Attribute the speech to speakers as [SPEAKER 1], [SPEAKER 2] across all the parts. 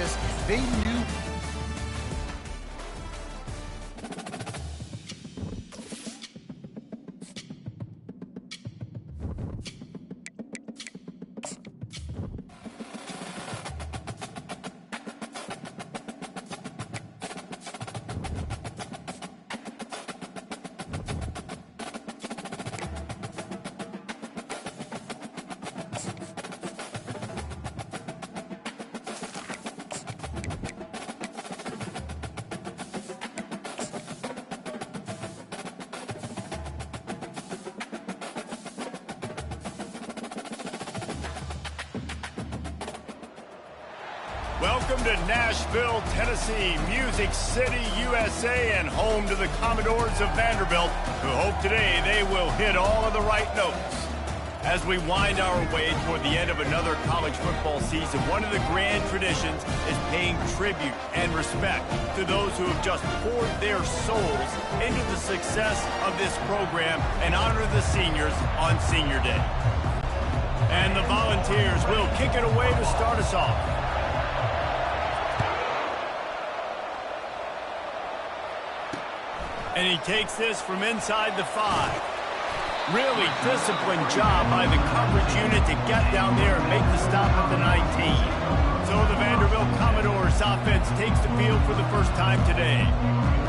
[SPEAKER 1] this. They knew.
[SPEAKER 2] Welcome to Nashville, Tennessee, Music City, USA, and home to the Commodores of Vanderbilt, who hope today they will hit all of the right notes. As we wind our way toward the end of another college football season, one of the grand traditions is paying tribute and respect to those who have just poured their souls into the success of this program and honor the seniors on Senior Day. And the Volunteers will kick it away to start us off. And he takes this from inside the 5. Really disciplined job by the coverage unit to get down there and make the stop at the 19. So the Vanderbilt Commodores offense takes the field for the first time today.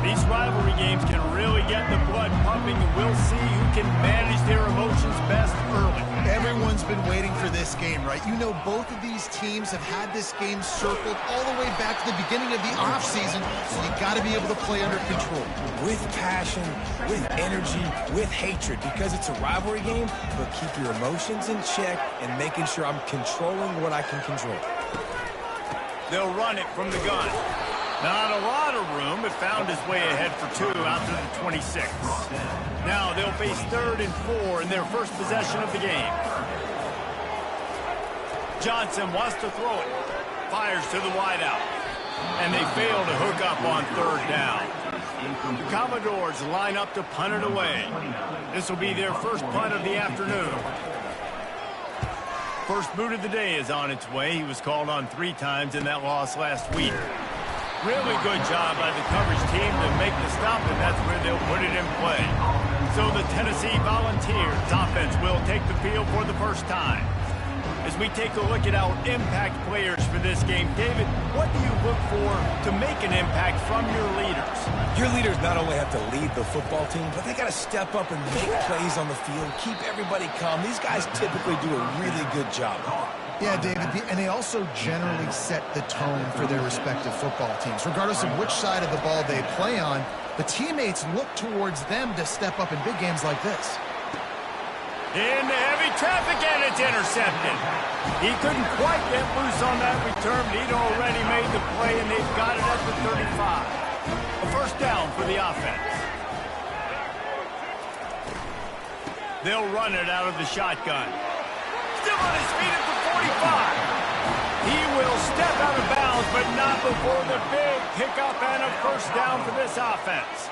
[SPEAKER 2] These rivalry games can really get the blood pumping, and we'll see who can manage their emotions best early.
[SPEAKER 1] Everyone's been waiting for this game, right? You know, both of these teams have had this game circled all the way back to the beginning of the offseason, so you got to be able to play under control.
[SPEAKER 3] With passion, with energy, with hatred, because it's a rivalry game, but keep your emotions in check and making sure I'm controlling what I can control.
[SPEAKER 2] They'll run it from the gun. Not a lot of room, but found his way ahead for 2 out to the 26. Now they'll face 3rd and 4 in their first possession of the game. Johnson wants to throw it. Fires to the wideout. And they fail to hook up on 3rd down. The Commodores line up to punt it away. This will be their first punt of the afternoon. First boot of the day is on its way. He was called on 3 times in that loss last week. Really good job by the coverage team to make the stop, and that's where they'll put it in play. So the Tennessee Volunteers offense will take the field for the first time. As we take a look at our impact players for this game, David, what do you look for to make an impact from your leaders?
[SPEAKER 3] Your leaders not only have to lead the football team, but they got to step up and make plays on the field, keep everybody calm. These guys typically do a really good job.
[SPEAKER 1] Yeah, David, and they also generally set the tone for their respective football teams. Regardless of which side of the ball they play on, the teammates look towards them to step up in big games like this.
[SPEAKER 2] Into heavy traffic, and it's intercepted. He couldn't quite get loose on that return, but he'd already made the play, and they've got it at the 35. A first down for the offense. They'll run it out of the shotgun. Still on his feet at the 45. He will step out of bounds, but not before the big pickup and a first down for this offense.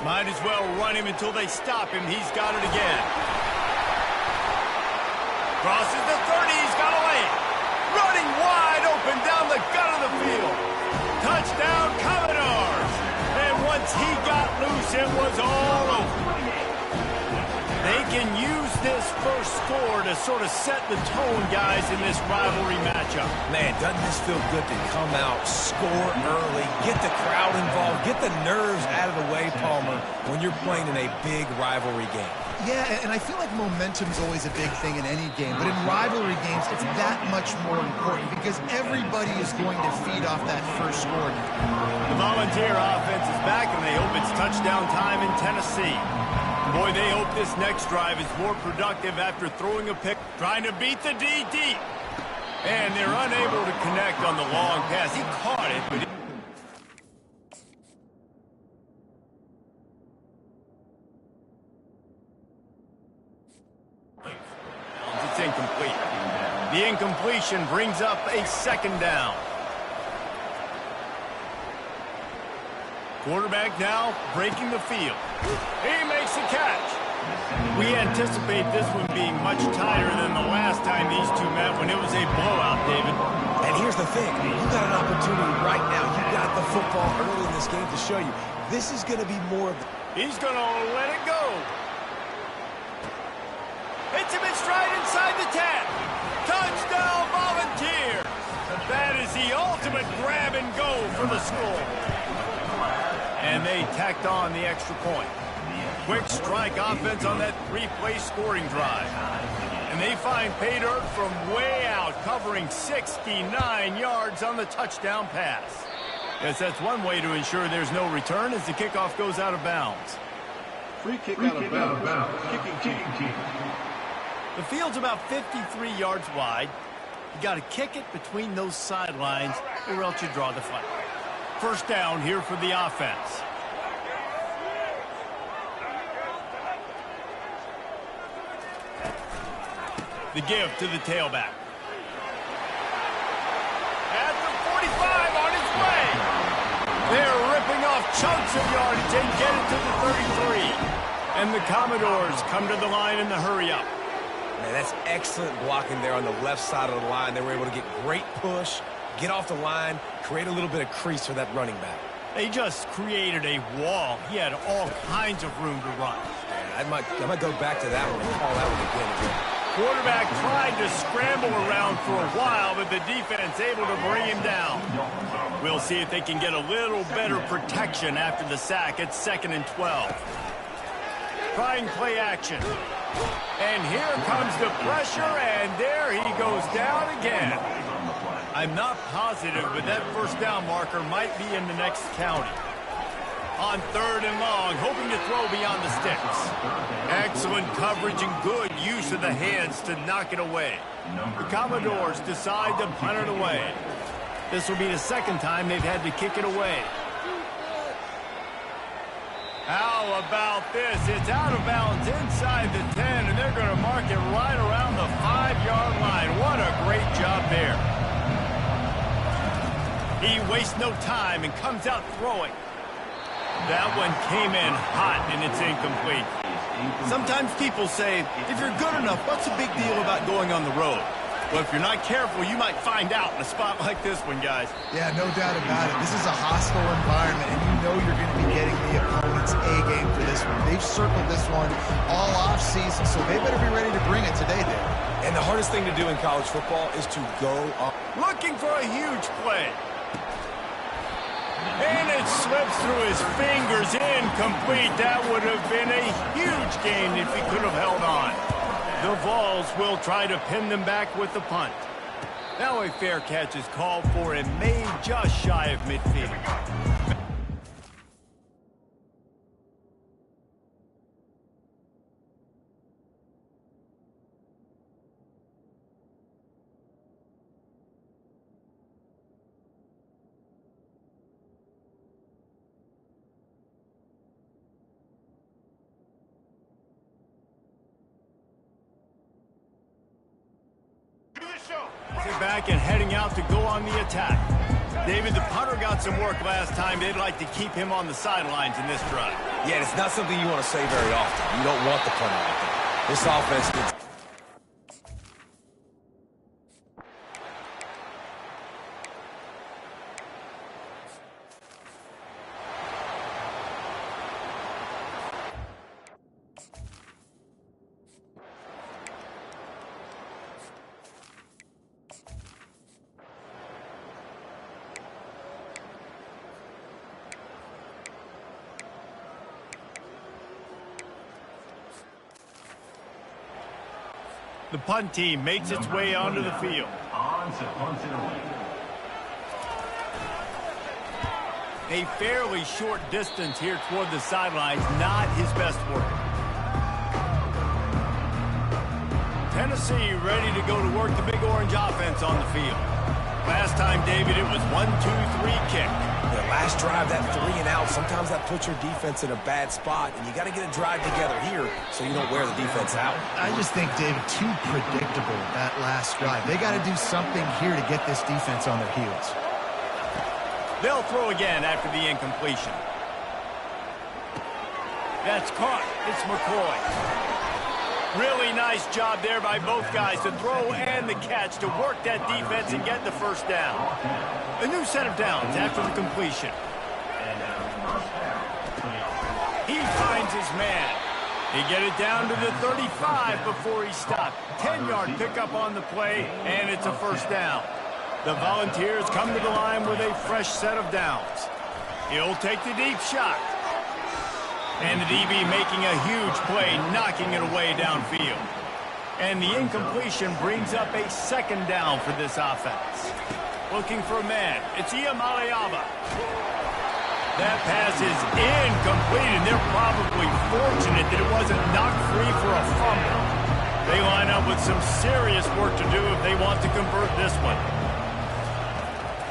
[SPEAKER 2] Might as well run him until they stop him. He's got it again. Crosses the 30. He's got a lane. Running wide open down the gut of the field. Touchdown, Commodores. And once he got loose, it was all over. They can use this first score to sort of set the tone, guys, in this rivalry matchup.
[SPEAKER 3] Man, doesn't this feel good to come out, score early, get the crowd involved, get the nerves out of the way, Palmer, when you're playing in a big rivalry game?
[SPEAKER 1] Yeah, and I feel like momentum's always a big thing in any game, but in rivalry games, it's that much more important because everybody is going to feed off that first score.
[SPEAKER 2] The Volunteer offense is back, and they hope it's touchdown time in Tennessee. Boy, they hope this next drive is more productive after throwing a pick, trying to beat the D deep. And they're unable to connect on the long pass. He caught it, but it's incomplete. The incompletion brings up a second down. Quarterback now breaking the field. He makes the catch. We anticipate this one being much tighter than the last time these two met when it was a blowout, David.
[SPEAKER 3] And here's the thing. You got an opportunity right now. You got the football early in this game to show you. This is going to be more of...
[SPEAKER 2] He's going to let it go. Hits him in stride inside the 10. Touchdown, Volunteer. That is the ultimate grab and go for the score. And they tacked on the extra point. Quick strike offense on that three-play scoring drive. And they find pay dirt from way out, covering 69 yards on the touchdown pass. Yes, that's one way to ensure there's no return as the kickoff goes out of bounds.
[SPEAKER 4] Free kick out of bounds. Kicking team.
[SPEAKER 2] The field's about 53 yards wide. You got to kick it between those sidelines or else you draw the flag. First down here for the offense. The give to the tailback. At the 45 on his way. They're ripping off chunks of yardage and get it to the 33. And the Commodores come to the line in the hurry-up.
[SPEAKER 3] Man, that's excellent blocking there on the left side of the line. They were able to get great push, get off the line, create a little bit of crease for that running back.
[SPEAKER 2] They just created a wall. He had all kinds of room to run.
[SPEAKER 3] Man, I might go back to that one and call that one again.
[SPEAKER 2] Quarterback tried to scramble around for a while, but the defense able to bring him down. We'll see if they can get a little better protection after the sack. It's 2nd and 12. Trying play action. And here comes the pressure, and there he goes down again. I'm not positive, but that first down marker might be in the next county. On 3rd and long, hoping to throw beyond the sticks. Excellent coverage and good use of the hands to knock it away. The Commodores decide to punt it away. This will be the second time they've had to kick it away. How about this? It's out of bounds inside the 10, and they're going to mark it right around the 5-yard line. What a great job there. He wastes no time and comes out throwing. That one came in hot, and it's incomplete. Sometimes people say, if you're good enough, what's the big deal about going on the road? Well, if you're not careful, you might find out in a spot like this one, guys.
[SPEAKER 1] Yeah, no doubt about it. This is a hostile environment, and you know you're going to be getting the opponent's A-game for this one. They've circled this one all off-season, so they better be ready to bring it today, Dave.
[SPEAKER 3] And the hardest thing to do in college football is to go up.
[SPEAKER 2] Looking for a huge play. And it slips through his fingers, incomplete. That would have been a huge gain if he could have held on. The Vols will try to pin them back with the punt. Now a fair catch is called for and made just shy of midfield. Back and heading out to go on the attack. David, the punter got some work last time. They'd like to keep him on the sidelines in this drive.
[SPEAKER 3] Yeah, it's not something you want to say very often. You don't want the punter out there. This offense needs...
[SPEAKER 2] The punt team makes its way onto the field. A fairly short distance here toward the sidelines, not his best work. Tennessee ready to go to work the Big Orange offense on the field. Last time, David, it was 1-2-3 kick.
[SPEAKER 3] The last drive, that 3 and out, sometimes that puts your defense in a bad spot, and you got to get a drive together here so you don't wear the defense out.
[SPEAKER 1] I just think, David, too predictable, that last drive. They got to do something here to get this defense on their heels.
[SPEAKER 2] They'll throw again after the incompletion. That's caught. It's McCoy. Really nice job there by both guys, the throw and the catch, to work that defense and get the first down. A new set of downs after the completion. He finds his man. He get it down to the 35 before he stopped. 10-yard pickup on the play, and it's a first down. The Volunteers come to the line with a fresh set of downs. He'll take the deep shot. And the DB making a huge play, knocking it away downfield. And the incompletion brings up a second down for this offense. Looking for a man. It's Iamaleava. That pass is incomplete, and they're probably fortunate that it wasn't knocked free for a fumble. They line up with some serious work to do if they want to convert this one.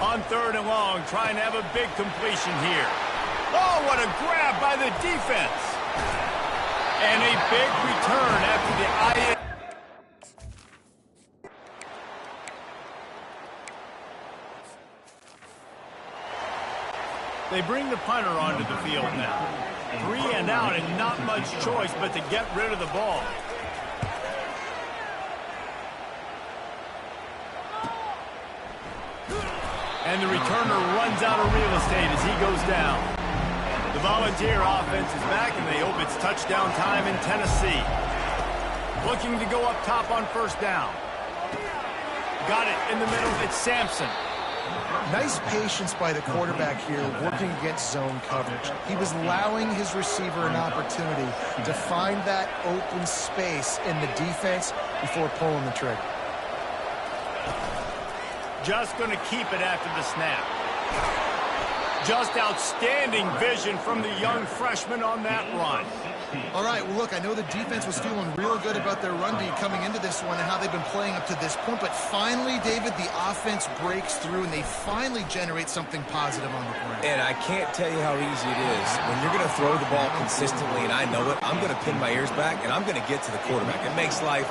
[SPEAKER 2] On 3rd and long, trying to have a big completion here. Oh, what a grab by the defense. And a big return after the IN. They bring the punter onto the field now. 3 and out and not much choice but to get rid of the ball. And the returner runs out of real estate as he goes down. The Volunteer offense is back, and they hope it's touchdown time in Tennessee. Looking to go up top on first down. Got it in the middle. It's Sampson.
[SPEAKER 1] Nice patience by the quarterback here, working against zone coverage. He was allowing his receiver an opportunity to find that open space in the defense before pulling the trigger.
[SPEAKER 2] Just going to keep it after the snap. Just outstanding vision from the young freshman on that run.
[SPEAKER 1] All right, well, look, I know the defense was feeling real good about their run D coming into this one and how they've been playing up to this point, but finally, David, the offense breaks through and they finally generate something positive on the ground.
[SPEAKER 3] And I can't tell you how easy it is. When you're going to throw the ball consistently, and I know it, I'm going to pin my ears back, and I'm going to get to the quarterback. It makes life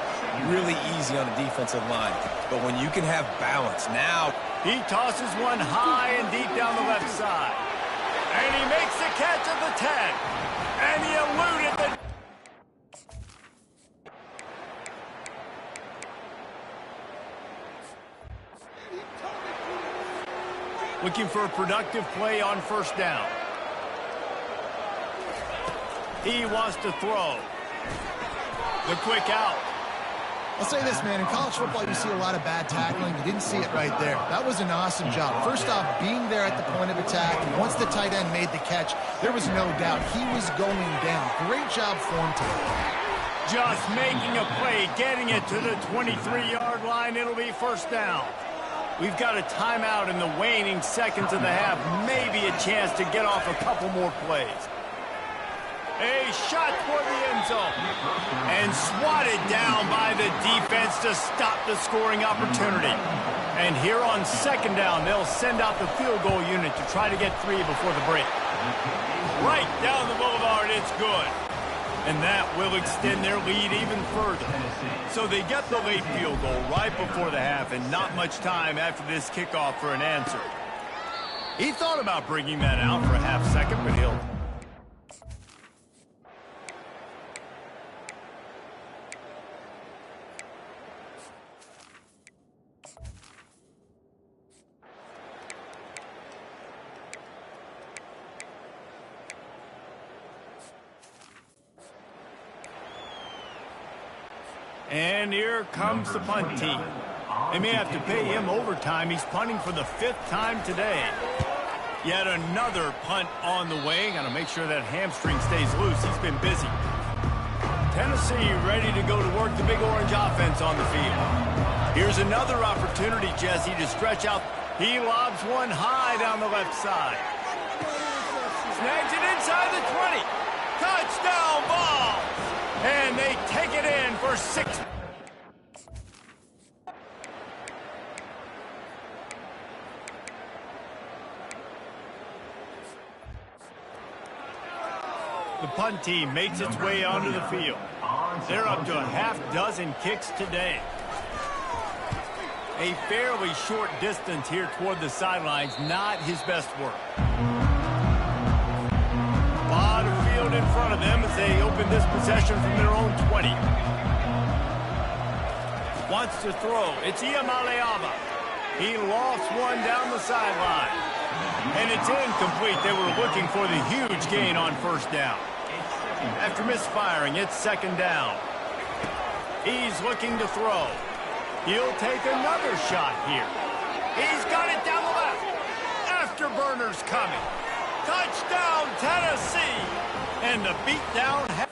[SPEAKER 3] really easy on the defensive line. But when you can have balance, now
[SPEAKER 2] he tosses one high and deep down the left side. And he makes the catch at the 10. And he eluded the... Looking for a productive play on first down. He wants to throw. The quick out.
[SPEAKER 1] I'll say this, man, in college football, you see a lot of bad tackling. You didn't see it right there. That was an awesome job. First off, being there at the point of attack. Once the tight end made the catch, there was no doubt he was going down. Great job for him today.
[SPEAKER 2] Just making a play, getting it to the 23-yard line. It'll be first down. We've got a timeout in the waning seconds of the half. Maybe a chance to get off a couple more plays. A shot toward the end zone. And swatted down by the defense to stop the scoring opportunity. And here on second down, they'll send out the field goal unit to try to get 3 before the break. Right down the boulevard, it's good. And that will extend their lead even further. So they get the late field goal right before the half, and not much time after this kickoff for an answer. He thought about bringing that out for a half second, but he'll... And here comes the punt team. They may have to pay him overtime. He's punting for the 5th time today. Yet another punt on the way. Got to make sure that hamstring stays loose. He's been busy. Tennessee ready to go to work the Big Orange offense on the field. Here's another opportunity, Jesse, to stretch out. He lobs one high down the left side. Snags it inside the 20. Touchdown ball. And they take it in for 6. The punt team makes its way onto the field. They're up to a half-dozen kicks today. A fairly short distance here toward the sidelines, not his best work. A lot of field in front front of them as they open this possession from their own 20. Wants to throw. It's Iamaleava. He lost one down the sideline. And it's incomplete. They were looking for the huge gain on first down. After misfiring, it's second down. He's looking to throw. He'll take another shot here. He's got it down the left. Afterburner's coming. Touchdown, Tennessee. And the beatdown.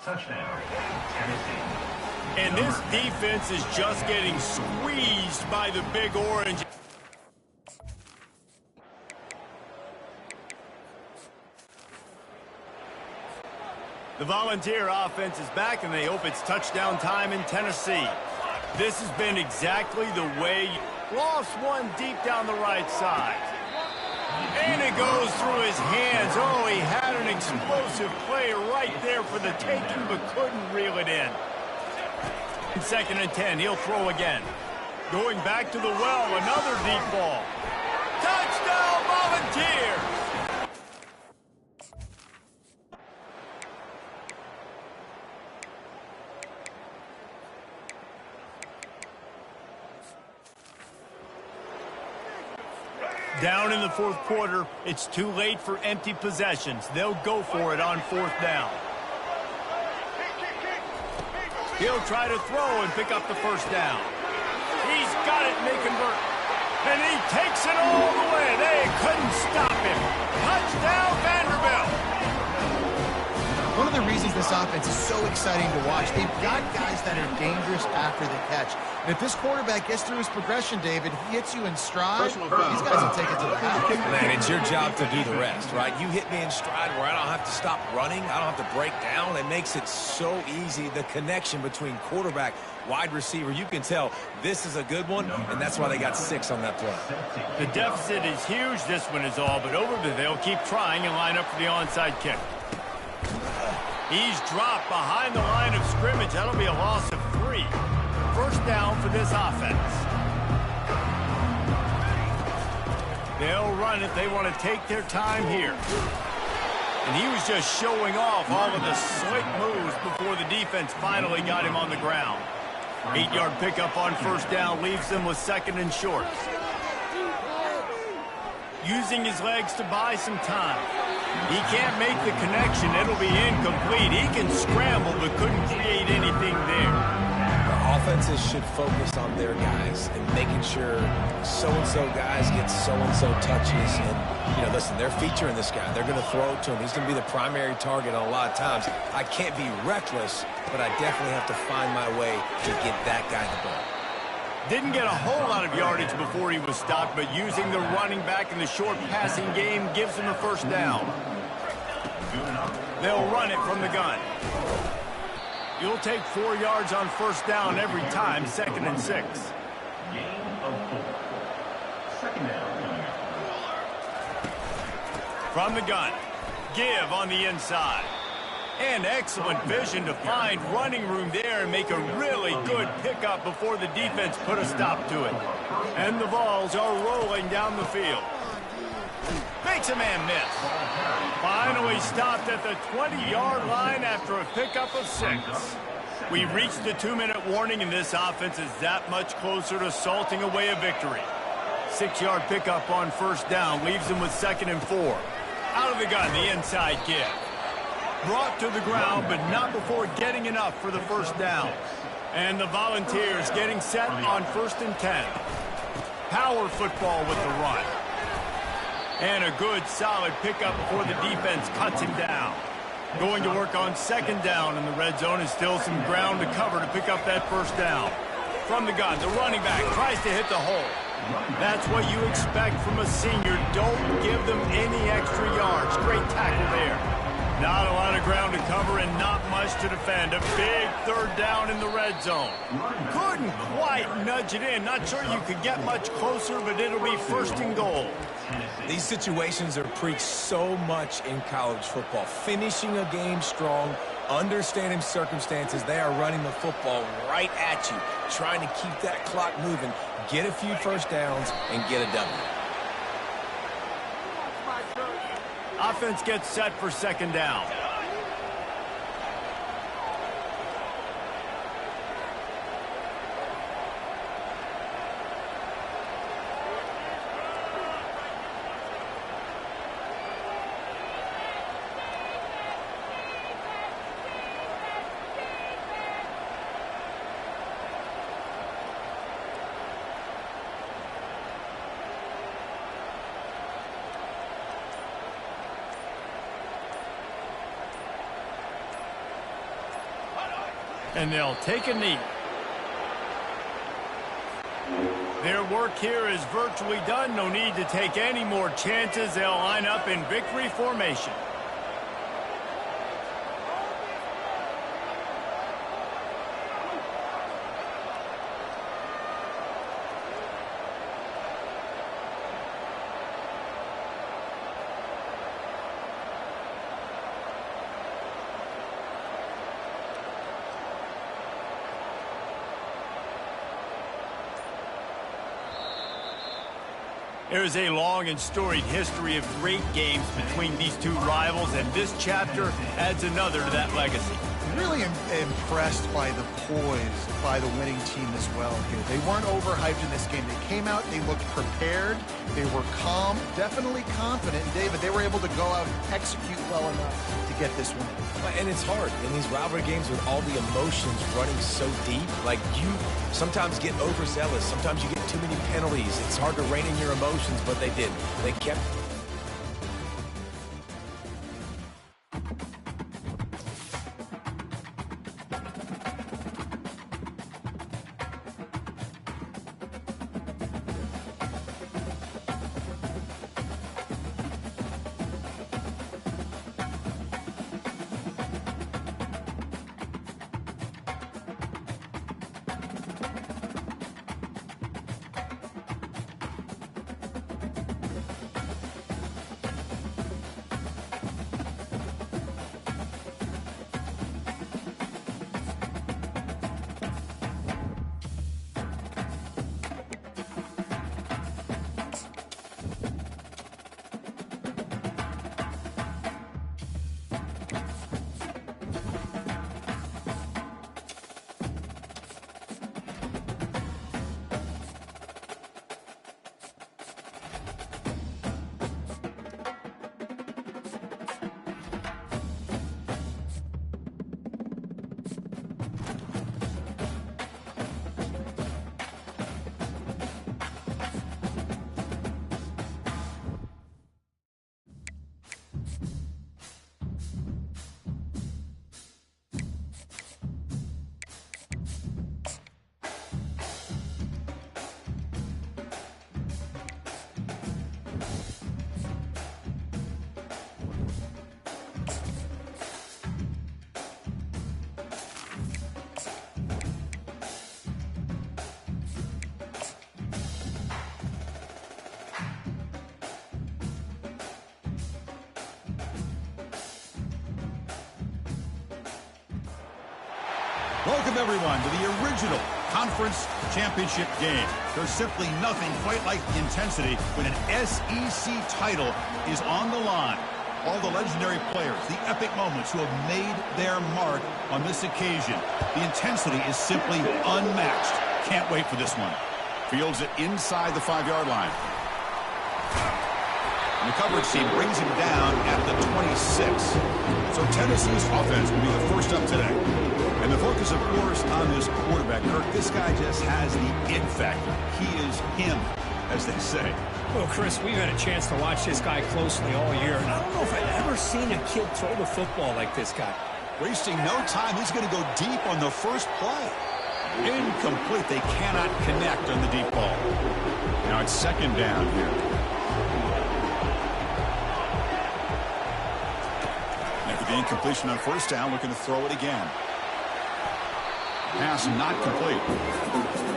[SPEAKER 4] Touchdown, Tennessee.
[SPEAKER 2] And this defense is just getting squeezed by the Big Orange. The Volunteer offense is back, and they hope it's touchdown time in Tennessee. This has been exactly the way. Lost one deep down the right side. And it goes through his hands. Oh, he had an explosive play right there for the taking, but couldn't reel it in. 2nd and 10, he'll throw again. Going back to the well, another deep ball. Touchdown, Volunteer! Down in the 4th quarter, it's too late for empty possessions. They'll go for it on 4th down. He'll try to throw and pick up the 1st down. He's got it, and they convert. And he takes it all the way. They couldn't stop him. Touchdown, Vanderbilt.
[SPEAKER 1] One of the reasons this offense is so exciting to watch, they've got guys that are dangerous after the catch. And if this quarterback gets through his progression, David, he hits you in stride, these guys will take it to the house.
[SPEAKER 3] Man, it's your job to do the rest, right? You hit me in stride where I don't have to stop running. I don't have to break down. It makes it so easy. The connection between quarterback, wide receiver, you can tell this is a good one, and that's why they got 6 on that play.
[SPEAKER 2] The deficit is huge. This one is all but over, but they'll keep trying and line up for the onside kick. He's dropped behind the line of scrimmage. That'll be a loss of 3. 1st down for this offense. They'll run it. They want to take their time here. And he was just showing off all of the slick moves before the defense finally got him on the ground. 8-yard pickup on 1st down leaves them with 2nd and short. Using his legs to buy some time. He can't make the connection. It'll be incomplete. He can scramble, but couldn't create anything there.
[SPEAKER 3] The offenses should focus on their guys and making sure so-and-so guys get so-and-so touches. And, you know, listen, they're featuring this guy. They're going to throw it to him. He's going to be the primary target on a lot of times. I can't be reckless, but I definitely have to find my way to get that guy the ball.
[SPEAKER 2] Didn't get a whole lot of yardage before he was stopped, but using the running back in the short passing game gives him a 1st down. They'll run it from the gun. You'll take 4 yards on 1st down every time, 2nd and 6.
[SPEAKER 4] Gain of 4. 2nd down.
[SPEAKER 2] From the gun. Give on the inside. And excellent vision to find running room there and make a really good pickup before the defense put a stop to it. And the balls are rolling down the field. Makes a man miss. Finally stopped at the 20-yard line after a pickup of 6. We've reached the 2-minute warning, and this offense is that much closer to salting away a victory. 6-yard pickup on 1st down leaves them with 2nd and 4. Out of the gun, the inside give. Brought to the ground, but not before getting enough for the 1st down. And the Volunteers getting set on 1st and 10. Power football with the run. And a good, solid pickup before the defense cuts him down. Going to work on 2nd down, and the red zone is still some ground to cover to pick up that 1st down. From the gun, the running back tries to hit the hole. That's what you expect from a senior. Don't give them any extra yards. Great tackle there. Not a lot of ground to cover and not much to defend. A big 3rd down in the red zone. Couldn't quite nudge it in. Not sure you could get much closer, but it'll be 1st and goal.
[SPEAKER 3] These situations are preached so much in college football. Finishing a game strong, understanding circumstances. They are running the football right at you, trying to keep that clock moving, get a few 1st downs, and get a W.
[SPEAKER 2] Offense gets set for 2nd down. And they'll take a knee. Their work here is virtually done. No need to take any more chances. They'll line up in victory formation. There is a long and storied history of great games between these two rivals, and this chapter adds another to that legacy.
[SPEAKER 1] Really impressed by the poise by the winning team as well here. They weren't overhyped in this game. They came out, they looked prepared, they were calm, definitely confident. And David, they were able to go out and execute well enough to get this win.
[SPEAKER 3] And it's hard in these rivalry games with all the emotions running so deep. Like, you sometimes get overzealous. Sometimes you get too many penalties. It's hard to rein in your emotions, but they didn't. They kept...
[SPEAKER 5] Welcome, everyone, to the original conference championship game. There's simply nothing quite like the intensity when an SEC title is on the line. All the legendary players, the epic moments who have made their mark on this occasion. The intensity is simply unmatched. Can't wait for this one. Fields it inside the 5-yard line. And the coverage team brings him down at the 26. So Tennessee's offense will be the first up today. And the focus, of course, on this quarterback. Kirk, this guy just has the it factor. He is him, as they say.
[SPEAKER 6] Well, Chris, we've had a chance to watch this guy closely all year, and I don't know if I've ever seen a kid throw the football like this guy.
[SPEAKER 5] Wasting no time, he's going to go deep on the first play. Incomplete. They cannot connect on the deep ball. Now it's second down here. After the incompletion on first down, looking to throw it again. Pass not complete.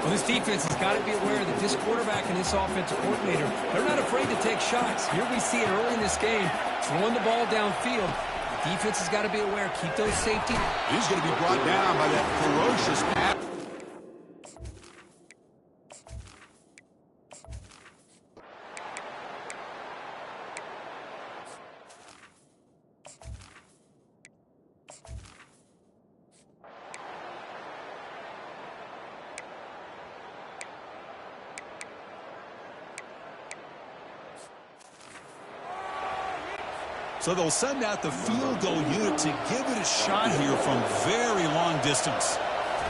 [SPEAKER 6] Well, this defense has got to be aware that this quarterback and this offensive coordinator, they're not afraid to take shots. Here we see it early in this game, throwing the ball downfield. The defense has got to be aware. Keep those safety.
[SPEAKER 5] He's going to be brought down by that ferocious pass. So they'll send out the field goal unit to give it a shot here from very long distance.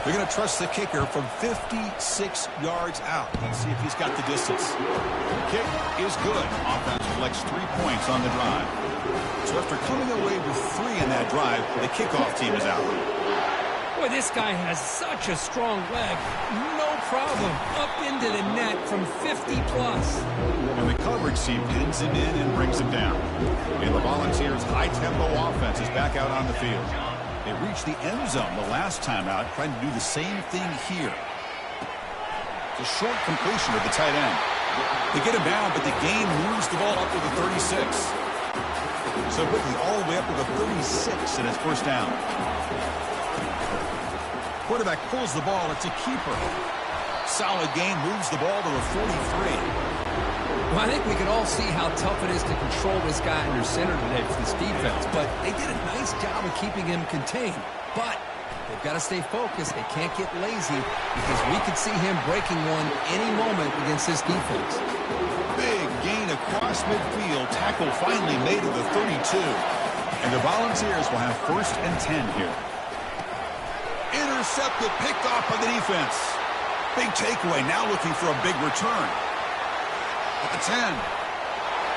[SPEAKER 5] They're going to trust the kicker from 56 yards out. Let's see if he's got the distance. The kick is good. Offense collects 3 points on the drive. So after coming away with 3 in that drive, the kickoff team is out.
[SPEAKER 6] Boy, this guy has such a strong leg. No problem. Up into the net from 50-plus.
[SPEAKER 5] And the coverage team pins him in and brings him down. And the Volunteers' high-tempo offense is back out on the field. They reached the end zone the last time out, trying to do the same thing here. It's a short completion of the tight end. They get him down, but the gain moves the ball up to the 36. So quickly all the way up to the 36, and it's first down. Quarterback pulls the ball. It's a keeper. Solid gain, moves the ball to the 43.
[SPEAKER 6] Well, I think we can all see how tough it is to control this guy under center today for this defense, but they did a nice job of keeping him contained. But they've got to stay focused. They can't get lazy because we could see him breaking one any moment against this defense.
[SPEAKER 5] Big gain across midfield. Tackle finally made to the 32. And the Volunteers will have 1st and 10 here. Intercepted, picked off by the defense. Big takeaway, now looking for a big return. At the 10.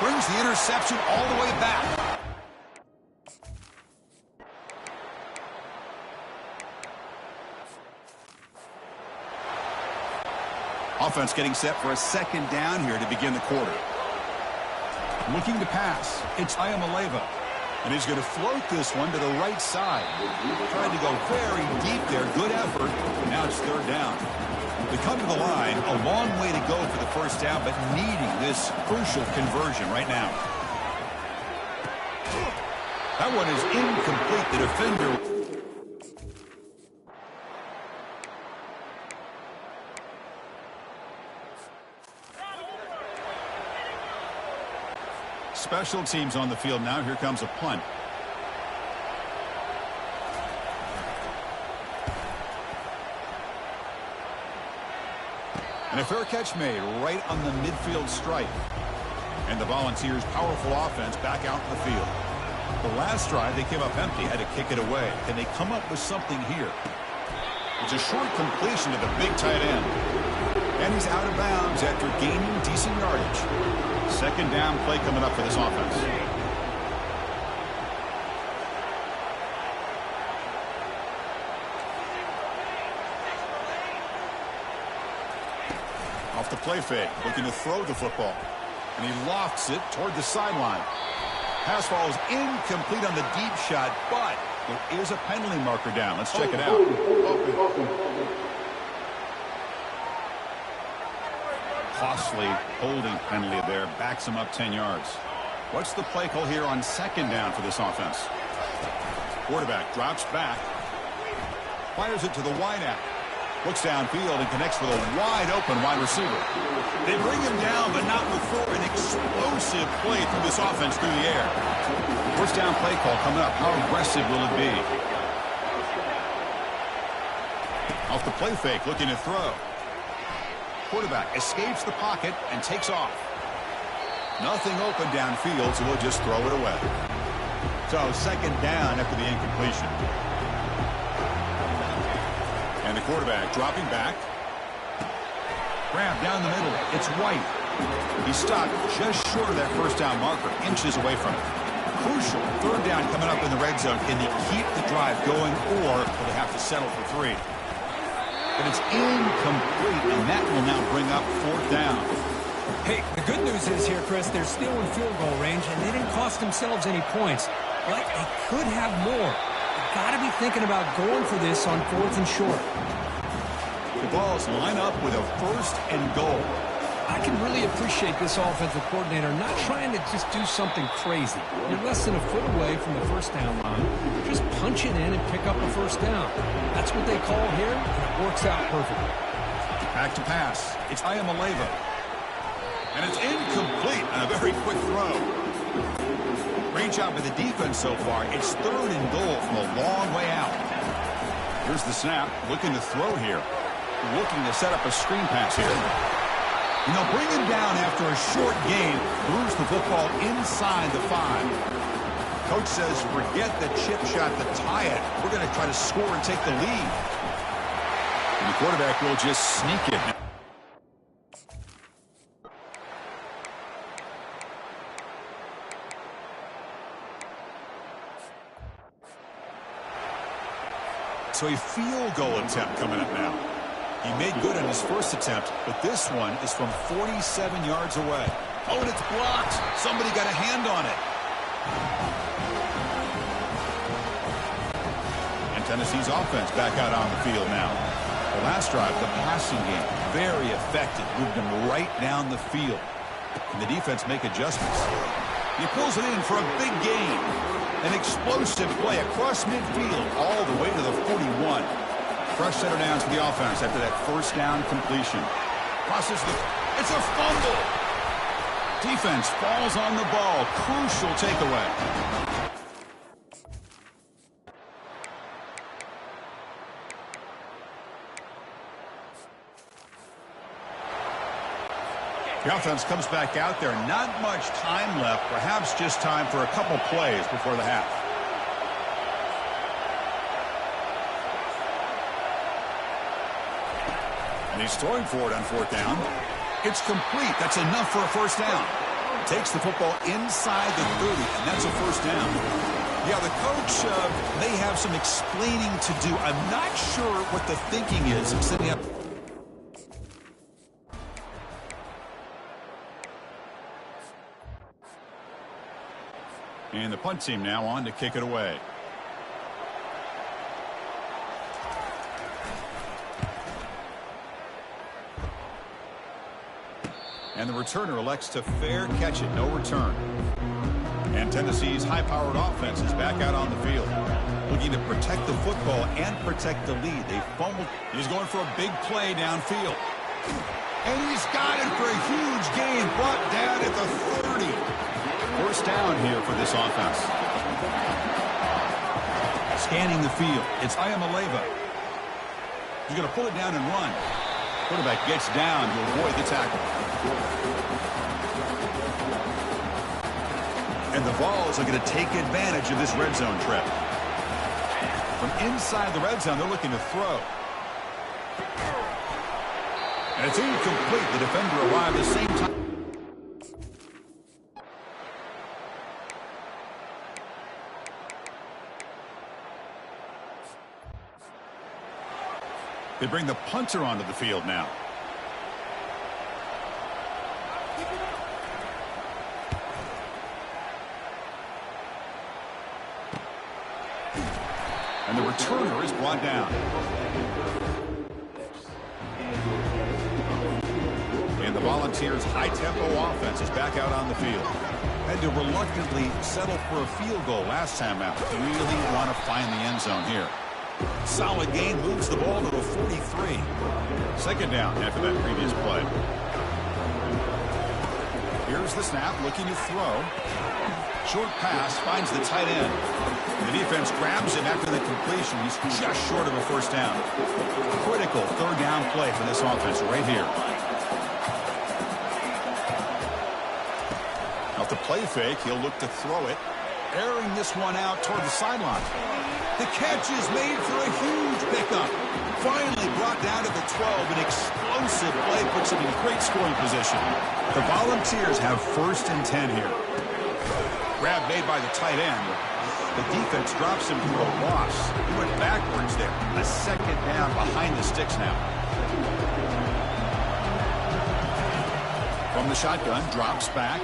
[SPEAKER 5] Brings the interception all the way back. Offense getting set for a 2nd down here to begin the quarter. Looking to pass. It's Iamaleava. And he's going to float this one to the right side. Tried to go very deep there. Good effort. Now it's 3rd down. They come to the line. A long way to go for the first down, but needing this crucial conversion right now. That one is incomplete. The defender... Special teams on the field now. Here comes a punt. And a fair catch made right on the midfield stripe. And the Volunteers' powerful offense back out in the field. The last drive, they came up empty, had to kick it away. Can they come up with something here? It's a short completion to the big tight end. And he's out of bounds after gaining decent yardage. 2nd down play coming up for this offense. Off the play fake, looking to throw the football. And he lofts it toward the sideline. Pass falls incomplete on the deep shot, but there is a penalty marker down. Let's check it out. Costly holding penalty there. Backs him up 10 yards. What's the play call here on 2nd down for this offense? Quarterback drops back. Fires it to the wideout. Looks downfield and connects with a wide-open wide receiver. They bring him down, but not before an explosive play through this offense through the air. First down play call coming up. How aggressive will it be? Off the play fake, looking to throw. Quarterback escapes the pocket and takes off. Nothing open downfield, so we'll just throw it away. So 2nd down after the incompletion. And the quarterback dropping back. Grab down the middle. It's White. He's stopped just short of that first down marker, inches away from it. Crucial 3rd down coming up in the red zone. Can they keep the drive going, or will they have to settle for 3? But it's incomplete, and that will now bring up 4th down.
[SPEAKER 6] Hey, the good news is here, Chris, they're still in field goal range, and they didn't cost themselves any points. But they could have more. They've got to be thinking about going for this on 4th and short.
[SPEAKER 5] The Vols line up with a 1st and goal.
[SPEAKER 6] I can really appreciate this offensive coordinator not trying to just do something crazy. You're less than a foot away from the first down line. Just punch it in and pick up a first down. That's what they call here, and it works out perfectly.
[SPEAKER 5] Back to pass. It's Iamaleava. And it's incomplete on a very quick throw. Great job by the defense so far. It's 3rd and goal from a long way out. Here's the snap. Looking to throw here. Looking to set up a screen pass here. And they'll bring him down after a short gain. Moves the football inside the 5. Coach says, forget the chip shot to tie it. We're going to try to score and take the lead. And the quarterback will just sneak it. So a field goal attempt coming up now. He made good on his first attempt, but this one is from 47 yards away. Oh, and it's blocked. Somebody got a hand on it. And Tennessee's offense back out on the field now. The last drive, the passing game, very effective. Moved them right down the field. And the defense make adjustments. He pulls it in for a big gain. An explosive play across midfield all the way to the 41. Fresh set of downs for the offense after that first down completion. Crosses the... It's a fumble! Defense falls on the ball. Crucial takeaway. The offense comes back out there. Not much time left. Perhaps just time for a couple plays before the half. And he's throwing for it on fourth down. It's complete. That's enough for a first down. Takes the football inside the 30, and that's a first down. Yeah, the coach may have some explaining to do. I'm not sure what the thinking is of setting up. And the punt team now on to kick it away. And the returner elects to fair catch it, no return. And Tennessee's high-powered offense is back out on the field, looking to protect the football and protect the lead. They fumbled. He's going for a big play downfield. And he's got it for a huge gain, brought down at the 30. First down here for this offense. Scanning the field. It's Iamaleava. He's going to pull it down and run. Quarterback gets down to avoid the tackle. And the Vols are going to take advantage of this red zone trip. From inside the red zone, they're looking to throw. And it's incomplete. The defender arrived at the same time. They bring the punter onto the field now. And the returner is brought down. And the Volunteers' high-tempo offense is back out on the field. Had to reluctantly settle for a field goal last time out. Really want to find the end zone here. Solid gain, moves the ball to the 43. Second down after that previous play. Here's the snap, looking to throw. Short pass, finds the tight end. The defense grabs him after the completion. He's just short of a first down. Critical third down play for this offense right here. Off the play fake, he'll look to throw it. Airing this one out toward the sideline. The catch is made for a huge pickup. Finally brought down to the 12. An explosive play puts him in great scoring position. The Volunteers have first and 10 here. Grab made by the tight end. The defense drops him for a loss. He went backwards there. A second down behind the sticks now. From the shotgun, drops back.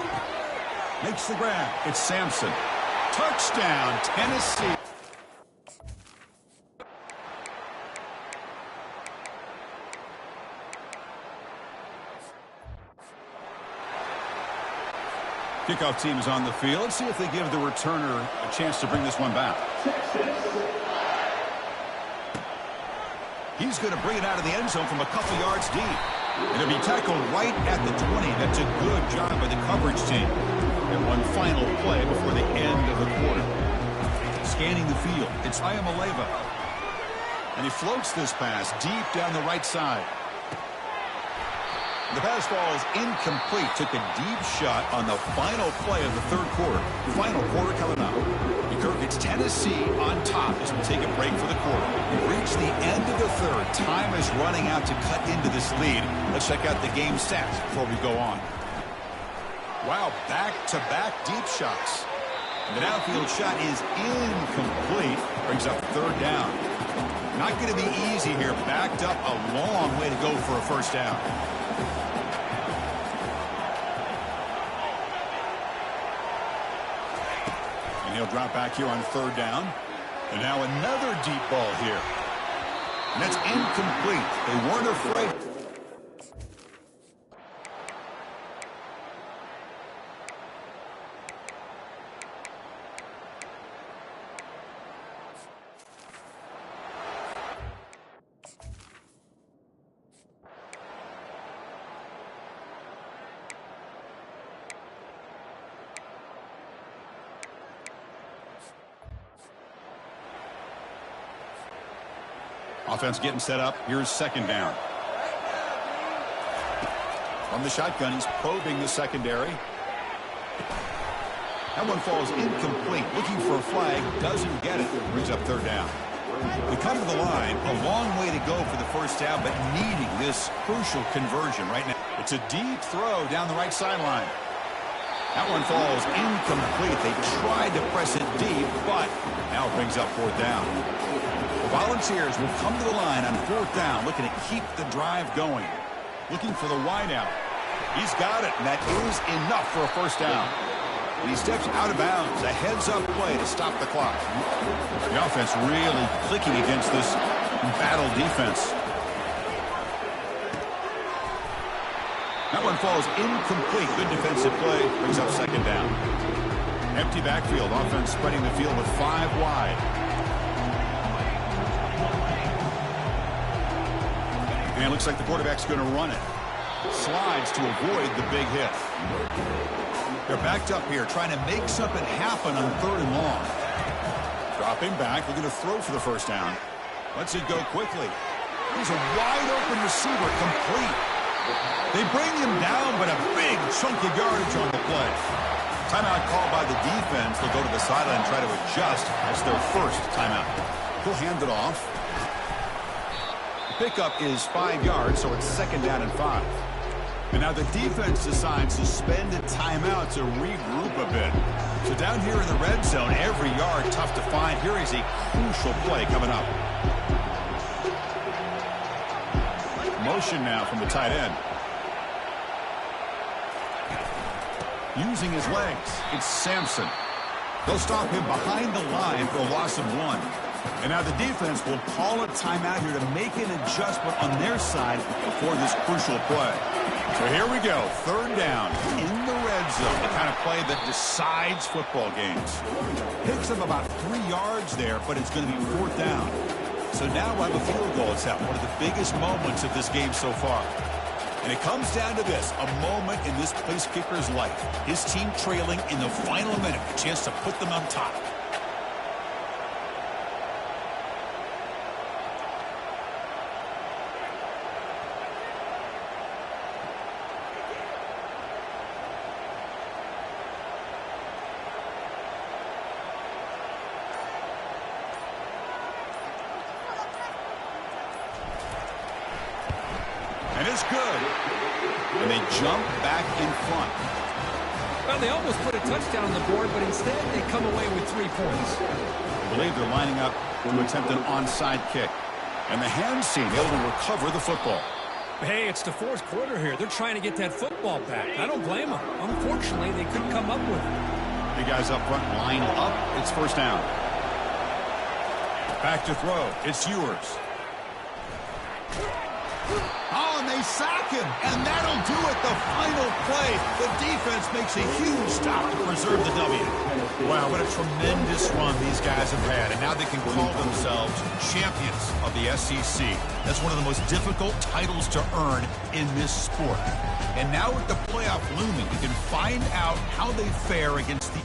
[SPEAKER 5] Makes the grab. It's Sampson. Touchdown, Tennessee. Kickoff team is on the field. Let's see if they give the returner a chance to bring this one back. He's going to bring it out of the end zone from a couple yards deep. And it'll be tackled right at the 20. That's a good job by the coverage team. And one final play before the end of the quarter. Scanning the field, it's Iamaleava. And he floats this pass deep down the right side. The pass ball is incomplete. Took a deep shot on the final play of the third quarter. Final quarter coming up. Kirk, it's Tennessee on top as we take a break for the quarter. We've reached the end of the third. Time is running out to cut into this lead. Let's check out the game stats before we go on. Wow, back-to-back deep shots. The downfield shot is incomplete. Brings up third down. Not going to be easy here. Backed up a long way to go for a first down. And he'll drop back here on third down. And now another deep ball here. And that's incomplete. They weren't afraid. Offense getting set up. Here's second down. From the shotgun, he's probing the secondary. That one falls incomplete. Looking for a flag. Doesn't get it. Brings up third down. We come to the line. A long way to go for the first down, but needing this crucial conversion right now. It's a deep throw down the right sideline. That one falls incomplete. They tried to press it deep, but now it brings up fourth down. The Volunteers will come to the line on fourth down, looking to keep the drive going. Looking for the wideout. He's got it, and that is enough for a first down. And he steps out of bounds. A heads-up play to stop the clock. The offense really clicking against this battle defense. That one falls incomplete. Good defensive play. Brings up second down. Empty backfield. Offense spreading the field with 5 wide. And it looks like the quarterback's going to run it. Slides to avoid the big hit. They're backed up here, trying to make something happen on third and long. Dropping back, looking to throw for the first down. Lets it go quickly. He's a wide-open receiver, complete. They bring him down, but a big chunk of yardage on the play. Timeout called by the defense. They'll go to the sideline and try to adjust. That's their first timeout. He'll hand it off. Pickup is 5 yards, so it's second down and 5. And now the defense decides to spend a timeout to regroup a bit. So down here in the red zone, every yard tough to find. Here is a crucial play coming up. Motion now from the tight end. Using his legs, it's Sampson. They'll stop him behind the line for a loss of 1. And now the defense will call a timeout here to make an adjustment on their side for this crucial play. So here we go, third down in the red zone, the kind of play that decides football games. Picks up about 3 yards there, but it's going to be fourth down. So now we'll have a field goal attempt, one of the biggest moments of this game so far. And it comes down to this, a moment in this place kicker's life. His team trailing in the final minute, a chance to put them on top. Good. And they jump back in front.
[SPEAKER 6] Well, they almost put a touchdown on the board, but instead they come away with 3 points.
[SPEAKER 5] I believe they're lining up to attempt an onside kick. And the hands team able to recover the football.
[SPEAKER 6] Hey, it's the fourth quarter here. They're trying to get that football back. I don't blame them. Unfortunately, they couldn't come up with it.
[SPEAKER 5] The guys up front line up. It's first down. Back to throw. It's Ewers. Oh, and they sack him, and that'll do it, the final play. The defense makes a huge stop to preserve the W. Wow, what a tremendous run these guys have had, and now they can call themselves champions of the SEC. That's one of the most difficult titles to earn in this sport. And now with the playoff looming, we can find out how they fare against the...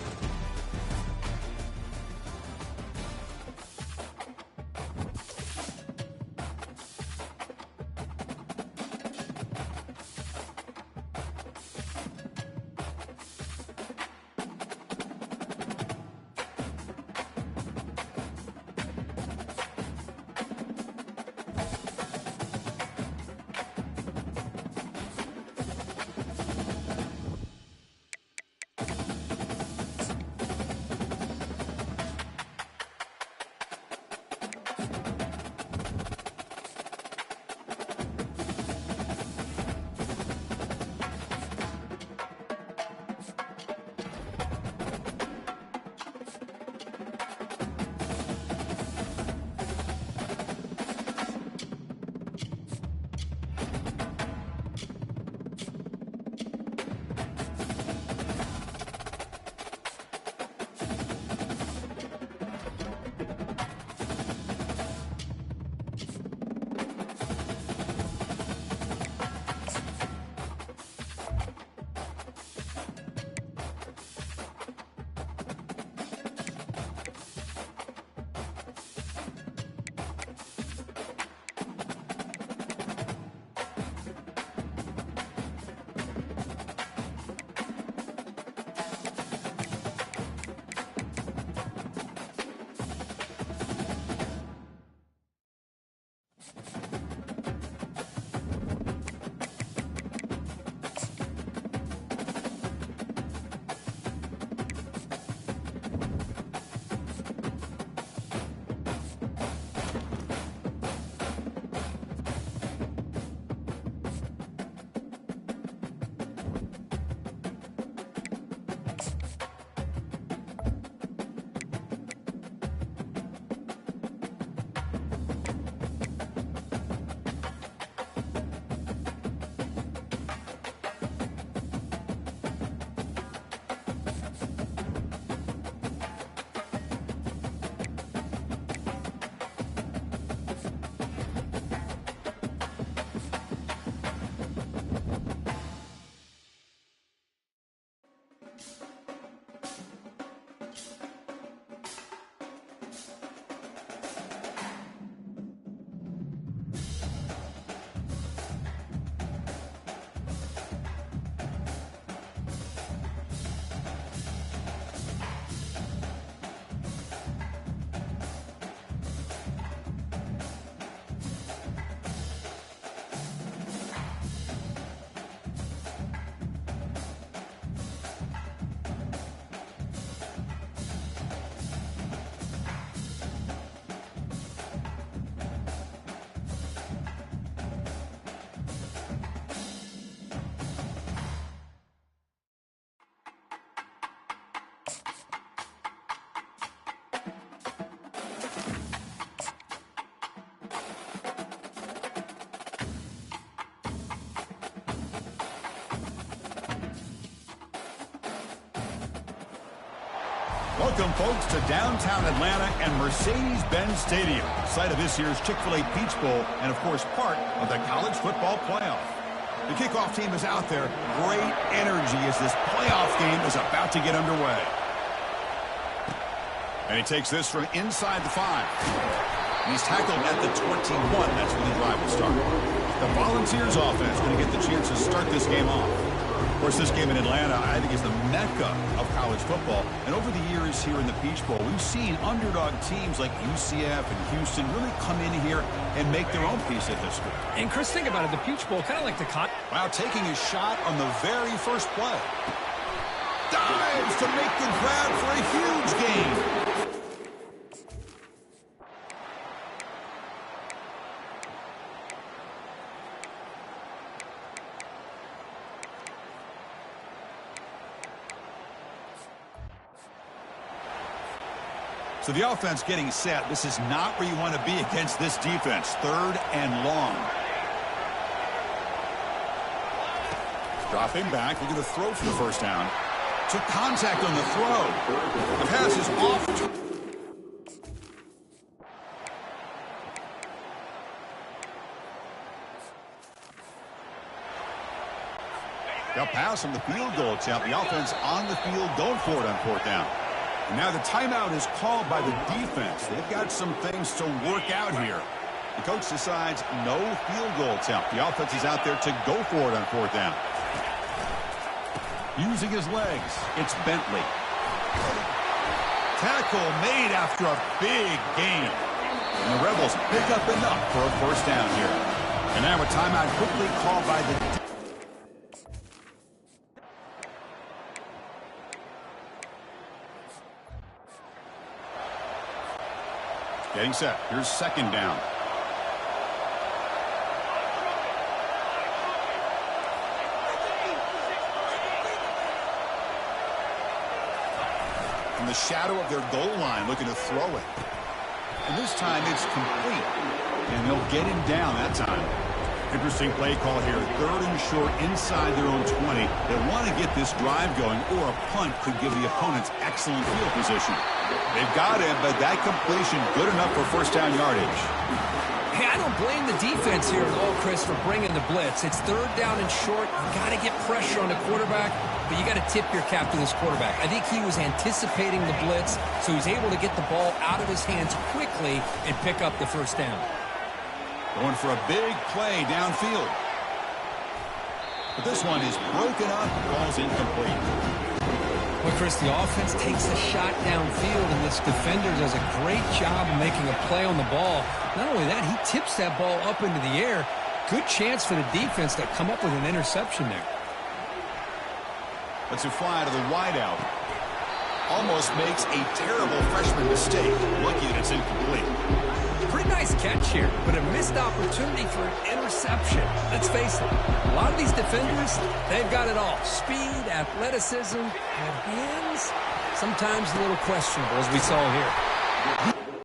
[SPEAKER 5] Welcome, folks, to downtown Atlanta and Mercedes-Benz Stadium, site of this year's Chick-fil-A Peach Bowl and, of course, part of the college football playoff. The kickoff team is out there. Great energy as this playoff game is about to get underway. And he takes this from inside the 5. And he's tackled at the 21. That's when the drive will start. The Volunteers offense going to get the chance to start this game off. Of course, this game in Atlanta, I think, is the mecca of college football. And over the years here in the Peach Bowl, we've seen underdog teams like UCF and Houston really come in here and make their own piece of history.
[SPEAKER 6] And Chris, think about it. The Peach Bowl, kind of like the
[SPEAKER 5] Wow, taking a shot on the very first play. Dives to make the grab for a huge gain. So the offense getting set. This is not where you want to be against this defense. 3rd and long. Dropping back, looking to throw for the first down. Took contact on the throw. The pass is off. They'll pass on the field goal attempt. The offense on the field going for it on 4th down. And now the timeout is called by the defense. They've got some things to work out here. The coach decides no field goal attempt. The offense is out there to go for it on 4th down. Using his legs, it's Bentley. Tackle made after a big gain. And the Rebels pick up enough for a first down here. And now a timeout quickly called by the defense. Getting set. Here's 2nd down. In the shadow of their goal line, looking to throw it. And this time it's complete. And they'll get him down that time. Interesting play call here. 3rd and short inside their own 20. They want to get this drive going, or a punt could give the opponents excellent field position. They've got him, but that completion good enough for first down yardage.
[SPEAKER 6] Hey, I don't blame the defense here at all, Chris, for bringing the blitz. It's 3rd down and short. You got to get pressure on the quarterback, but you got to tip your cap to this quarterback. I think he was anticipating the blitz, so he's able to get the ball out of his hands quickly and pick up the first down.
[SPEAKER 5] Going for a big play downfield. But this one is broken up. Ball's incomplete.
[SPEAKER 6] Well, Chris, the offense takes a shot downfield, and this defender does a great job of making a play on the ball. Not only that, he tips that ball up into the air. Good chance for the defense to come up with an interception there.
[SPEAKER 5] Lets it fly to the wideout. Almost makes a terrible freshman mistake. Lucky that it's incomplete.
[SPEAKER 6] Pretty nice catch here, but a missed opportunity for an interception. Let's face it, a lot of these defenders, they've got it all. Speed, athleticism, and hands, sometimes a little questionable, as we saw here.
[SPEAKER 5] He